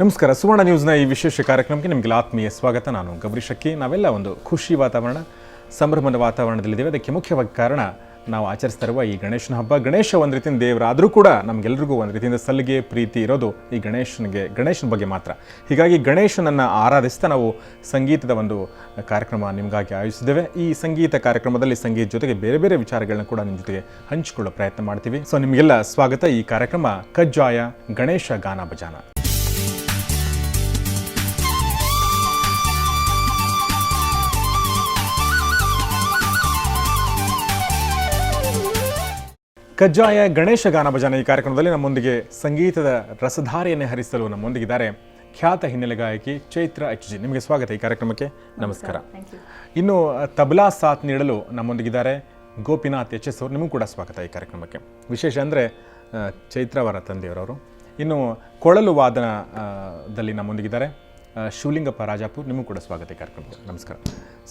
ನಮಸ್ಕಾರ. ಸುವರ್ಣ ನ್ಯೂಸ್ನ ಈ ವಿಶೇಷ ಕಾರ್ಯಕ್ರಮಕ್ಕೆ ನಿಮಗೆ ಆತ್ಮೀಯ ಸ್ವಾಗತ. ನಾನು ಗೌರಿ ಶಕ್ಕಿ. ನಾವೆಲ್ಲ ಒಂದು ಖುಷಿ ವಾತಾವರಣ, ಸಂಭ್ರಮದ ವಾತಾವರಣದಲ್ಲಿದ್ದೇವೆ. ಅದಕ್ಕೆ ಮುಖ್ಯವಾಗಿ ಕಾರಣ ನಾವು ಆಚರಿಸ್ತಾ ಇರುವ ಈ ಗಣೇಶನ ಹಬ್ಬ. ಗಣೇಶ ಒಂದು ರೀತಿಯಿಂದ ದೇವರ, ಆದರೂ ಕೂಡ ನಮಗೆಲ್ಲರಿಗೂ ಒಂದು ರೀತಿಯಿಂದ ಸಲ್ಲಿಗೆ ಪ್ರೀತಿ ಇರೋದು ಈ ಗಣೇಶನ ಬಗ್ಗೆ ಮಾತ್ರ. ಹೀಗಾಗಿ ಗಣೇಶನನ್ನು ಆರಾಧಿಸ್ತಾ ನಾವು ಸಂಗೀತದ ಒಂದು ಕಾರ್ಯಕ್ರಮ ನಿಮಗಾಗಿ ಆಯೋಜಿಸಿದ್ದೇವೆ. ಈ ಸಂಗೀತ ಕಾರ್ಯಕ್ರಮದಲ್ಲಿ ಸಂಗೀತ ಜೊತೆಗೆ ಬೇರೆ ಬೇರೆ ವಿಚಾರಗಳನ್ನ ಕೂಡ ನಿಮ್ಮ ಜೊತೆಗೆ ಹಂಚಿಕೊಳ್ಳೋ ಪ್ರಯತ್ನ ಮಾಡ್ತೀವಿ. ಸೊ ನಿಮಗೆಲ್ಲ ಸ್ವಾಗತ. ಈ ಕಾರ್ಯಕ್ರಮ ಕಜ್ಜಾಯ ಗಣೇಶ ಗಾನ ಭಜಾನ. ಕಜ್ಜಾಯ ಗಣೇಶ ಗಾನ ಭಜಾನ ಈ ಕಾರ್ಯಕ್ರಮದಲ್ಲಿ ನಮ್ಮೊಂದಿಗೆ ಸಂಗೀತದ ರಸಧಾರೆಯನ್ನೇ ಹರಿಸಲು ನಮ್ಮೊಂದಿಗಿದ್ದಾರೆ ಖ್ಯಾತ ಹಿನ್ನೆಲೆ ಗಾಯಕಿ ಚೈತ್ರ HG. ನಿಮಗೆ ಸ್ವಾಗತ ಈ ಕಾರ್ಯಕ್ರಮಕ್ಕೆ. ನಮಸ್ಕಾರ. ಇನ್ನು ತಬಲಾ ಸಾಥ್ ನೀಡಲು ನಮ್ಮೊಂದಿಗಿದ್ದಾರೆ ಗೋಪಿನಾಥ್ HS ಅವರು. ನಿಮಗೂ ಕೂಡ ಸ್ವಾಗತ ಈ ಕಾರ್ಯಕ್ರಮಕ್ಕೆ. ವಿಶೇಷ ಅಂದರೆ ಚೈತ್ರ ಅವರ ತಂದೆಯವರವರು. ಇನ್ನು ಕೊಳಲು ವಾದನದಲ್ಲಿ ನಮ್ಮೊಂದಿಗಿದ್ದಾರೆ ಶಿವಲಿಂಗಪ್ಪ ರಾಜಾಪುರ್. ನಿಮಗೂ ಕೂಡ ಸ್ವಾಗತ ಈ ಕಾರ್ಯಕ್ರಮಕ್ಕೆ. ನಮಸ್ಕಾರ.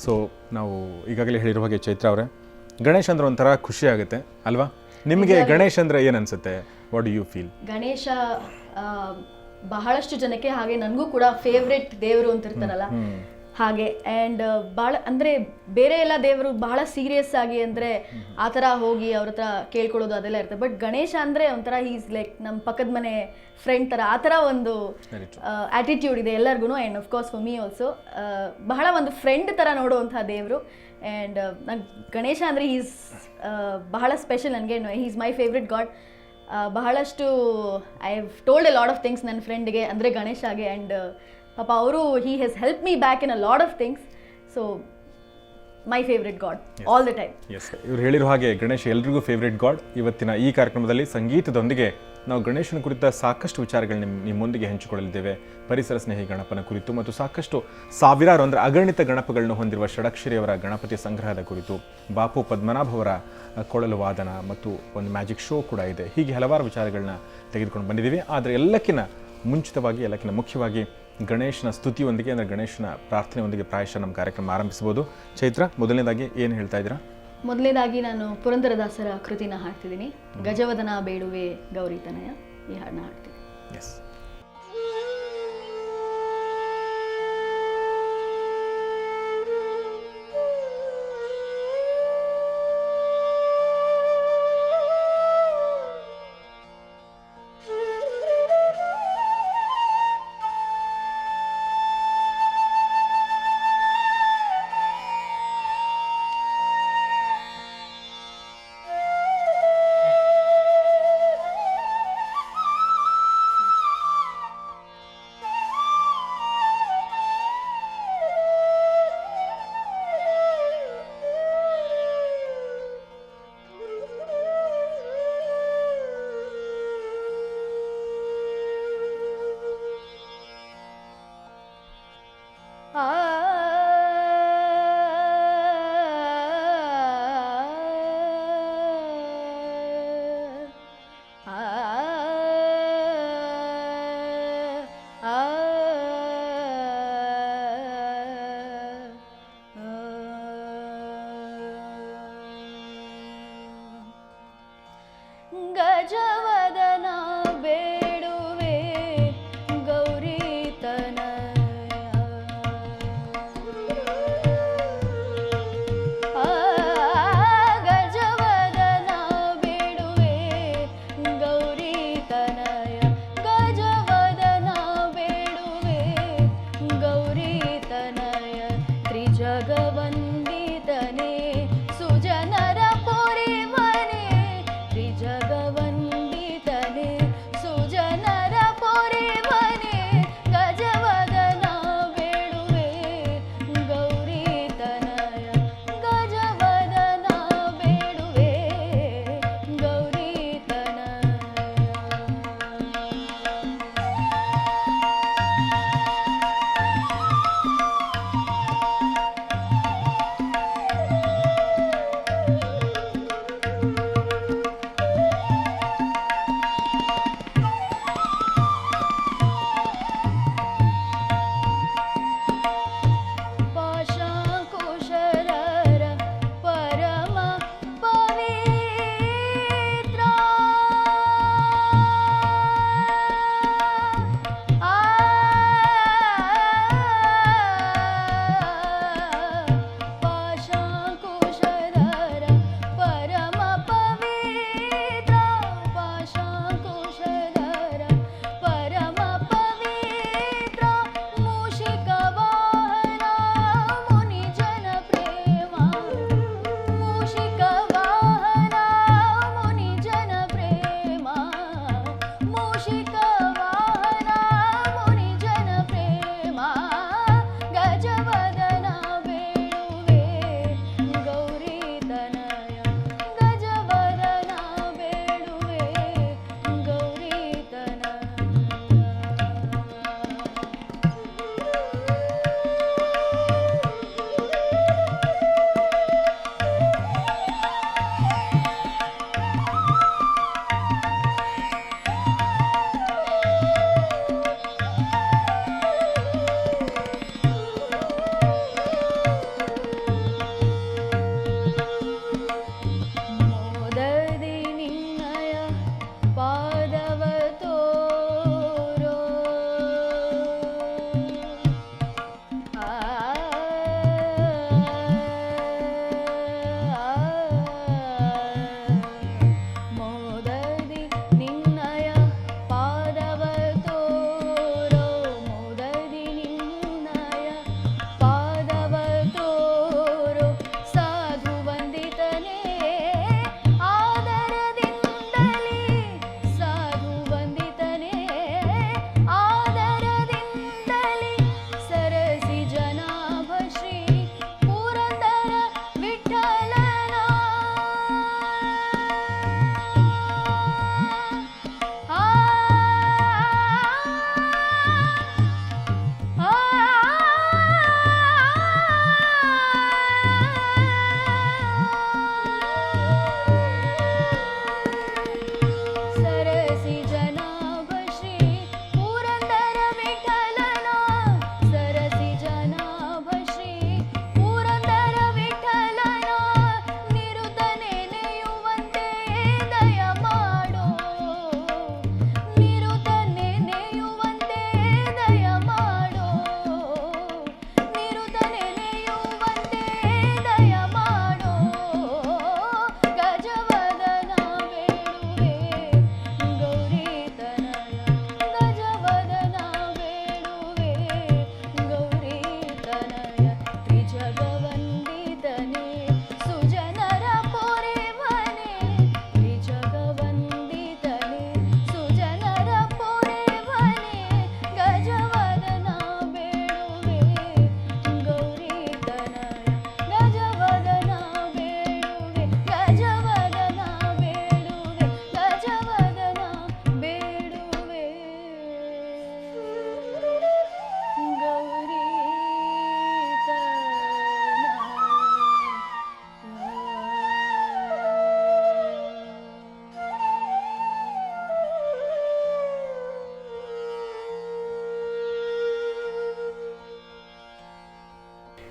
ಸೊ ನಾವು ಈಗಾಗಲೇ ಹೇಳಿರುವ ಹಾಗೆ ಚೈತ್ರ ಅವರೇ, ಗಣೇಶ ಅಂದ್ರೆ ಒಂಥರ ಖುಷಿ ಆಗುತ್ತೆ ಅಲ್ವಾ? ನಿಮಗೆ ಗಣೇಶ ಅಂದ್ರೆ ಏನ್ ಅನ್ಸುತ್ತೆ? What do you feel? Ganesha ಬಹಳಷ್ಟು ಜನಕ್ಕೆ, ಹಾಗೆ ನನಗೂ ಕೂಡ ಫೇವ್ರೆಟ್ ದೇವರು ಅಂತ ಇರ್ತಾರಲ್ಲ ಹಾಗೆ. ಆ್ಯಂಡ್ ಭಾಳ ಅಂದರೆ ಬೇರೆ ಎಲ್ಲ ದೇವರು ಬಹಳ ಸೀರಿಯಸ್ ಆಗಿ ಅಂದರೆ ಆ ಥರ ಹೋಗಿ ಅವ್ರ ಹತ್ರ ಕೇಳ್ಕೊಳ್ಳೋದು ಅದೆಲ್ಲ ಇರ್ತದೆ. ಬಟ್ ಗಣೇಶ ಅಂದರೆ ಒಂಥರ ಈಸ್ ಲೈಕ್ ನಮ್ಮ ಪಕ್ಕದ ಮನೆ ಫ್ರೆಂಡ್ ಥರ, ಆ ಥರ ಒಂದು ಆ್ಯಟಿಟ್ಯೂಡ್ ಇದೆ ಎಲ್ಲರಿಗೂ. And of course for me also ಬಹಳ ಒಂದು ಫ್ರೆಂಡ್ ಥರ ನೋಡುವಂಥ ದೇವರು. ಆ್ಯಂಡ್ ನಂಗೆ ಗಣೇಶ ಅಂದರೆ ಈಸ್ ಬಹಳ ಸ್ಪೆಷಲ್ ನನಗೆ. Is my favourite god. ಬಹಳಷ್ಟು I have told a lot of things ನನ್ನ ಫ್ರೆಂಡ್ಗೆ ಅಂದರೆ ಗಣೇಶಗೆ. ಆ್ಯಂಡ್ ಪಾಪ ಅವರು he has help me back in a lot of things. So my favourite god all the time. Yes, ಇವ್ರು ಹೇಳಿರೋ ಹಾಗೆ ಗಣೇಶ ಎಲ್ರಿಗೂ ಫೇವ್ರೆಟ್ ಗಾಡ್. ಇವತ್ತಿನ ಈ ಕಾರ್ಯಕ್ರಮದಲ್ಲಿ ಸಂಗೀತದೊಂದಿಗೆ ನಾವು ಗಣೇಶನ ಕುರಿತ ಸಾಕಷ್ಟು ವಿಚಾರಗಳು ನಿಮ್ಮೊಂದಿಗೆ ಹಂಚಿಕೊಳ್ಳಲಿದ್ದೇವೆ. ಪರಿಸರ ಸ್ನೇಹಿ ಗಣಪನ ಕುರಿತು ಮತ್ತು ಸಾಕಷ್ಟು ಸಾವಿರಾರು ಅಂದರೆ ಅಗಣಿತ ಗಣಪಗಳನ್ನು ಹೊಂದಿರುವ ಷಡಕ್ಷರಿಯವರ ಗಣಪತಿ ಸಂಗ್ರಹದ ಕುರಿತು, ಬಾಪು ಪದ್ಮನಾಭ ಅವರ ಕೊಳಲು ವಾದನ ಮತ್ತು ಒಂದು ಮ್ಯಾಜಿಕ್ ಶೋ ಕೂಡ ಇದೆ. ಹೀಗೆ ಹಲವಾರು ವಿಚಾರಗಳನ್ನ ತೆಗೆದುಕೊಂಡು ಬಂದಿದ್ದೀವಿ. ಆದರೆ ಎಲ್ಲಕ್ಕಿಂತ ಮುಂಚಿತವಾಗಿ, ಎಲ್ಲಕ್ಕಿಂತ ಮುಖ್ಯವಾಗಿ ಗಣೇಶನ ಸ್ತುತಿಯೊಂದಿಗೆ ಅಂದರೆ ಗಣೇಶನ ಪ್ರಾರ್ಥನೆಯೊಂದಿಗೆ ಪ್ರಾಯಶಃ ನಮ್ಮ ಕಾರ್ಯಕ್ರಮ ಆರಂಭಿಸಬಹುದು. ಚೈತ್ರ, ಮೊದಲನೇದಾಗಿ ಏನು ಹೇಳ್ತಾ ಇದ್ದೀರಾ? ಮೊದಲನೇದಾಗಿ ನಾನು ಪುರಂದರದಾಸರ ಕೃತಿನ ಹಾಡ್ತಿದ್ದೀನಿ. ಗಜವದನ ಬೇಡುವೆ ಗೌರಿತನಯ, ಈ ಹಾಡನ್ನ ಹಾಡ್ತೀನಿ. ಎಸ್. ಗಜವದನ ಬೇಡುವೆ ಗೌರಿತನಯ, ಗಜವದನ ಬೇಡುವೆ ಗೌರಿತನಯ, ಗಜವದನ ಬೇಡುವೆ ಗೌರಿತನಯ, ತ್ರಿಜಗವಂದಿತನೇ ಸುಜನರ ಪೊರೆವನೇ, ತ್ರಿಜಗವಂದಿತನೇ ಸುಜನರ ಪೊರೆವನೇ, ಗಜವದನ ಬೇಡುವೆ ಗೌರಿತನಯ, ಗಜವದನ ಬೇಡುವೆ ಗೌರಿತನಯ.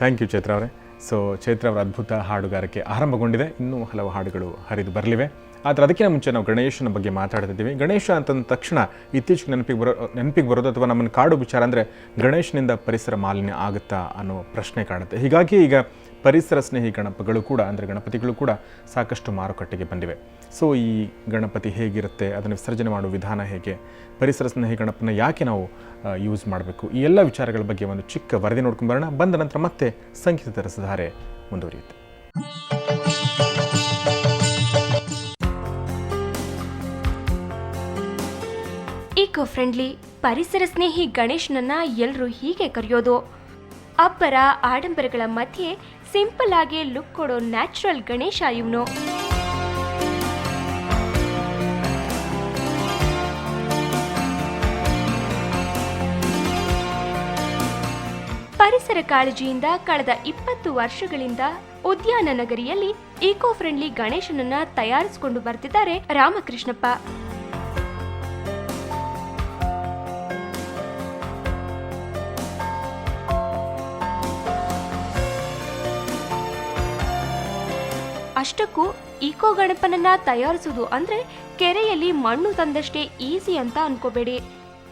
ಥ್ಯಾಂಕ್ ಯು ಚೈತ್ರ ಅವರೇ. ಸೊ ಚೈತ್ರ ಅವರ ಅದ್ಭುತ ಹಾಡುಗಾರಿಕೆ ಆರಂಭಗೊಂಡಿದೆ, ಇನ್ನೂ ಹಲವು ಹಾಡುಗಳು ಹರಿದು ಬರಲಿವೆ. ಆದರೆ ಅದಕ್ಕಿಂತ ಮುಂಚೆ ನಾವು ಗಣೇಶನ ಬಗ್ಗೆ ಮಾತಾಡ್ತಿದ್ದೀವಿ. ಗಣೇಶ ಅಂತಂದ ತಕ್ಷಣ ಇತ್ತೀಚೆಗೆ ನೆನಪಿಗೆ ಬರೋದು ಅಥವಾ ನಮ್ಮನ್ನು ಕಾಡು ವಿಚಾರ ಅಂದರೆ ಗಣೇಶನಿಂದ ಪರಿಸರ ಮಾಲಿನ್ಯ ಆಗುತ್ತಾ ಅನ್ನೋ ಪ್ರಶ್ನೆ ಕಾಣುತ್ತೆ. ಹೀಗಾಗಿ ಈಗ ಪರಿಸರ ಸ್ನೇಹಿ ಗಣಪಗಳು ಕೂಡ ಅಂದರೆ ಗಣಪತಿಗಳು ಕೂಡ ಸಾಕಷ್ಟು ಮಾರುಕಟ್ಟೆಗೆ ಬಂದಿವೆ. ಸೊ ಈ ಗಣಪತಿ ಹೇಗಿರುತ್ತೆ, ಅದನ್ನು ವಿಸರ್ಜನೆ ಮಾಡುವ ವಿಧಾನ ಹೇಗೆ, ಪರಿಸರ ಸ್ನೇಹಿ ಗಣಪನ ಯಾಕೆ ನಾವು ಯೂಸ್ ಮಾಡಬೇಕು, ಈ ಎಲ್ಲ ವಿಚಾರಗಳ ಬಗ್ಗೆ ಒಂದು ಚಿಕ್ಕ ವರದಿ ನೋಡ್ಕೊಂಡು ಬರೋಣ. ಬಂದ ನಂತರ ಮತ್ತೆ ಸಂಗೀತದ ರಸಧಾರೆ ಮುಂದುವರಿಯುತ್ತೆ. ಈಕೋ ಫ್ರೆಂಡ್ಲಿ ಪರಿಸರ ಸ್ನೇಹಿ ಗಣೇಶನನ್ನ ಎಲ್ಲರೂ ಹೀಗೆ ಕರೆಯೋದು. ಅಬ್ಬರ ಆಡಂಬರಗಳ ಮಧ್ಯೆ ಸಿಂಪಲ್ ಆಗಿ ಲುಕ್ ಕೊಡೋ ನ್ಯಾಚುರಲ್ ಗಣೇಶ ಇವನು. ಪರಿಸರ ಕಾಳಜಿಯಿಂದ ಕಳೆದ 20 ವರ್ಷಗಳಿಂದ ಉದ್ಯಾನ ನಗರಿಯಲ್ಲಿ ಈಕೋ ಫ್ರೆಂಡ್ಲಿ ಗಣೇಶನನ್ನ ತಯಾರಿಸಿಕೊಂಡು ಬರ್ತಿದ್ದಾರೆ ರಾಮಕೃಷ್ಣಪ್ಪ. ಅಷ್ಟಕ್ಕೂ ಈಕೋ ಗಣಪನನ್ನ ತಯಾರಿಸುವುದು ಅಂದ್ರೆ ಕೆರೆಯಲ್ಲಿ ಮಣ್ಣು ತಂದಷ್ಟೇ ಈಸಿ ಅಂತ ಅನ್ಕೋಬೇಡಿ.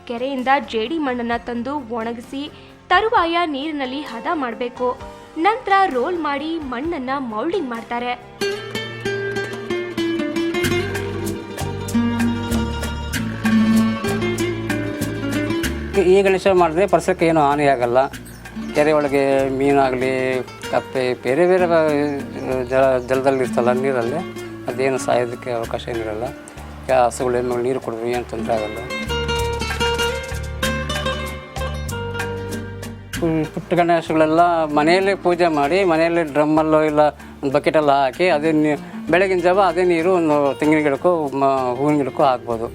ಕೆರೆಯಿಂದ ಜೇಡಿ ಮಣ್ಣನ್ನ ತಂದು ಒಣಗಿಸಿ ತರುವಾಯ ನೀರಿನಲ್ಲಿ ಹದ ಮಾಡಬೇಕು. ನಂತರ ರೋಲ್ ಮಾಡಿ ಮಣ್ಣನ್ನ ಮೌಲ್ಡಿಂಗ್ ಮಾಡ್ತಾರೆ. ಈ ಗಣೇಶ ಮಾಡಿದ್ರೆ ಪರಿಸರಕ್ಕೆ ಏನು ಹಾನಿ ಆಗಲ್ಲ. ಕೆರೆ ಒಳಗೆ ಮೀನಾಗಲಿ, ಕಪ್ಪೆ, ಬೇರೆ ಬೇರೆ ಜಲದಲ್ಲಿ ಇರ್ತಲ್ಲ ನೀರಲ್ಲಿ, ಅದೇನು ಸಾಯೋದಕ್ಕೆ ಅವಕಾಶ ಏನಿರಲ್ಲ. ಹಸುಗಳೇನು ನೀರು ಕೊಡಿದ್ರು ಏನು ತೊಂದರೆ ಆಗಲ್ಲ. ಪುಟ್ಟ ಗಣೇಶಗಳೆಲ್ಲ ಮನೆಯಲ್ಲೇ ಪೂಜೆ ಮಾಡಿ ಮನೆಯಲ್ಲೇ ಡ್ರಮ್ಮಲ್ಲೋ ಇಲ್ಲ ಒಂದು ಬಕೆಟೆಲ್ಲ ಹಾಕಿ ಅದೇ ಬೆಳಗಿನ ಜಾವ ಅದೇ ನೀರು ಒಂದು ತೆಂಗಿನ ಗಿಡಕ್ಕೂ ಹೂವಿನ ಗಿಡಕ್ಕೂ ಹಾಕ್ಬೋದು.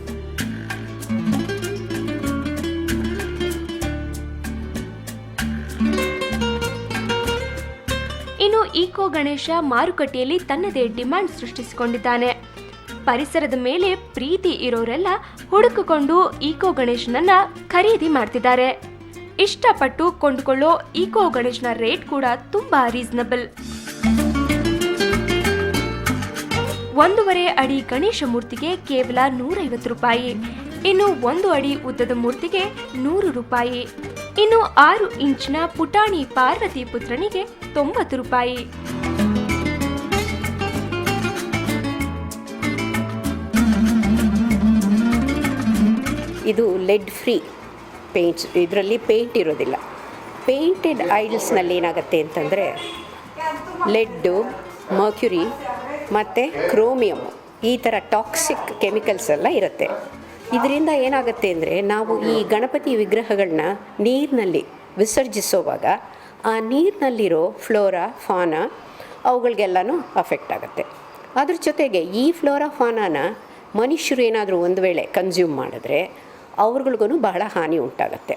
ಇನ್ನು ಈಕೋ ಗಣೇಶ ಮಾರುಕಟ್ಟೆಯಲ್ಲಿ ತನ್ನದೇ ಡಿಮ್ಯಾಂಡ್ ಸೃಷ್ಟಿಸಿಕೊಂಡಿದ್ದಾನೆ. ಪರಿಸರದ ಮೇಲೆ ಪ್ರೀತಿ ಇರೋರೆಲ್ಲ ಹುಡುಕಿಕೊಂಡು ಈಕೋ ಗಣೇಶನನ್ನ ಖರೀದಿ ಮಾಡ್ತಿದ್ದಾರೆ. ಇಷ್ಟಪಟ್ಟು ಕೊಂಡುಕೊಳ್ಳೋ ಈಕೋ ಗಣೇಶನ ರೇಟ್ ಕೂಡ ತುಂಬಾ ರೀಸನಬಲ್. 1.5 ಅಡಿ ಗಣೇಶ ಮೂರ್ತಿಗೆ ಕೇವಲ 150 ರೂಪಾಯಿ. ಇನ್ನು 1 ಅಡಿ ಉದ್ದದ ಮೂರ್ತಿಗೆ 100 ರೂಪಾಯಿ. ಇನ್ನು 6 ಇಂಚಿನ ಪುಟಾಣಿ ಪಾರ್ವತಿ ಪುತ್ರನಿಗೆ 90 ರೂಪಾಯಿ. ಇದು ಲೆಡ್ ಫ್ರೀ ಪೇಂಟ್ಸ್, ಇದರಲ್ಲಿ ಪೇಂಟ್ ಇರೋದಿಲ್ಲ. ಪೇಂಟೆಡ್ ಐಡಲ್ಸ್ನಲ್ಲಿ ಏನಾಗುತ್ತೆ ಅಂತಂದರೆ ಲೆಡ್ಡು, ಮರ್ಕ್ಯುರಿ ಮತ್ತು ಕ್ರೋಮಿಯಮ್ ಈ ಥರ ಟಾಕ್ಸಿಕ್ ಕೆಮಿಕಲ್ಸ್ ಎಲ್ಲ ಇರುತ್ತೆ. ಇದರಿಂದ ಏನಾಗುತ್ತೆ ಅಂದರೆ ನಾವು ಈ ಗಣಪತಿ ವಿಗ್ರಹಗಳನ್ನ ನೀರಿನಲ್ಲಿ ವಿಸರ್ಜಿಸೋವಾಗ ಆ ನೀರಿನಲ್ಲಿರೋ ಫ್ಲೋರಾ ಫಾನಾ ಅವುಗಳಿಗೆಲ್ಲನೂ ಅಫೆಕ್ಟ್ ಆಗುತ್ತೆ. ಅದ್ರ ಜೊತೆಗೆ ಈ ಫ್ಲೋರಾ ಫಾನಾನ ಮನುಷ್ಯರು ಏನಾದರೂ ಒಂದು ವೇಳೆ ಕನ್ಸ್ಯೂಮ್ ಮಾಡಿದ್ರೆ ಅವ್ರಿಗಳಿಗೂ ಬಹಳ ಹಾನಿ ಉಂಟಾಗತ್ತೆ.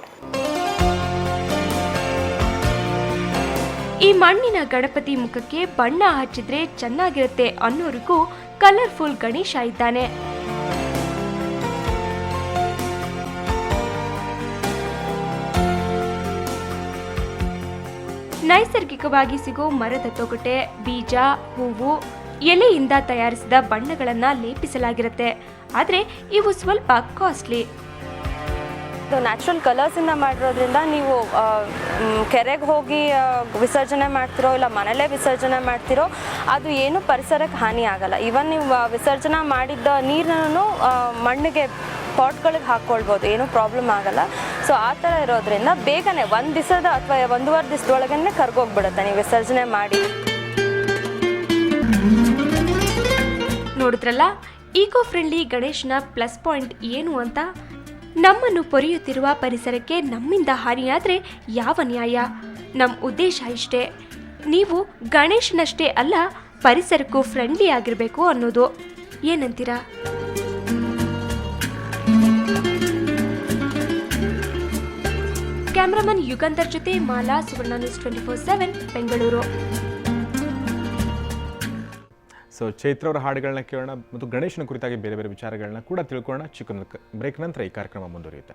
ಈ ಮಣ್ಣಿನ ಗಣಪತಿ ಮುಖಕ್ಕೆ ಬಣ್ಣ ಹಚ್ಚಿದ್ರೆ ಚೆನ್ನಾಗಿರುತ್ತೆ ಅನ್ನೋರಿಗೂ ಕಲರ್ಫುಲ್ ಗಣೇಶ ಇದ್ದಾನೆ. ನೈಸರ್ಗಿಕವಾಗಿ ಸಿಗೋ ಮರದ ತೊಗಟೆ, ಬೀಜ, ಹೂವು, ಎಲೆಯಿಂದ ತಯಾರಿಸಿದ ಬಣ್ಣಗಳನ್ನ ಲೇಪಿಸಲಾಗಿರುತ್ತೆ. ಆದರೆ ಇವು ಸ್ವಲ್ಪ ಕಾಸ್ಟ್ಲಿ. ನ್ಯಾಚುರಲ್ ಕಲರ್ಸಿಂದ ಮಾಡಿರೋದ್ರಿಂದ ನೀವು ಕೆರೆಗೆ ಹೋಗಿ ವಿಸರ್ಜನೆ ಮಾಡ್ತಿರೋ ಇಲ್ಲ ಮನೆಯಲ್ಲೇ ವಿಸರ್ಜನೆ ಮಾಡ್ತಿರೋ ಅದು ಏನು ಪರಿಸರಕ್ಕೆ ಹಾನಿ ಆಗಲ್ಲ. ಈವನ್ ನೀವು ವಿಸರ್ಜನೆ ಮಾಡಿದ್ದ ನೀರನ್ನು ಮಣ್ಣಿಗೆ ಪಾಟ್ಗಳಿಗೆ ಹಾಕ್ಕೊಳ್ಬೋದು, ಏನೂ ಪ್ರಾಬ್ಲಮ್ ಆಗಲ್ಲ. ಸೊ ಆ ಥರ ಇರೋದ್ರಿಂದ ಬೇಗನೆ 1 ದಿವಸದ ಅಥವಾ 1.5 ದಿವಸದೊಳಗೇ ಕರ್ಗೋಗ್ಬಿಡುತ್ತೆ ನೀವು ವಿಸರ್ಜನೆ ಮಾಡಿ. ನೋಡಿದ್ರಲ್ಲ ಈಕೋ ಫ್ರೆಂಡ್ಲಿ ಗಣೇಶನ ಪ್ಲಸ್ ಪಾಯಿಂಟ್ ಏನು ಅಂತ. ನಮ್ಮನ್ನು ಪೊರೆಯುತ್ತಿರುವ ಪರಿಸರಕ್ಕೆ ನಮ್ಮಿಂದ ಹಾನಿಯಾದರೆ ಯಾವ ನ್ಯಾಯ? ನಮ್ಮ ಉದ್ದೇಶ ಇಷ್ಟೇ, ನೀವು ಗಣೇಶನಷ್ಟೇ ಅಲ್ಲ ಪರಿಸರಕ್ಕೂ ಫ್ರೆಂಡ್ಲಿ ಆಗಿರಬೇಕು ಅನ್ನೋದು. ಏನಂತೀರಾ? ಕ್ಯಾಮ್ರಾಮನ್ ಯುಗಂಧರ್ ಜೊತೆ ಮಾಲಾ, ಸುವರ್ಣ ನ್ಯೂಸ್ 24/7 ಬೆಂಗಳೂರು. ಸೊ ಚೈತ್ರ ಅವರ ಹಾಡುಗಳನ್ನ ಕೇಳೋಣ ಮತ್ತು ಗಣೇಶನ ಕುರಿತಾಗಿ ಬೇರೆ ಬೇರೆ ವಿಚಾರಗಳನ್ನ ಕೂಡ ತಿಳ್ಕೊಳ್ಳೋಣ. ಚಿಕ್ಕ ಬ್ರೇಕ್ ನಂತರ ಈ ಕಾರ್ಯಕ್ರಮ ಮುಂದುವರಿಯುತ್ತೆ.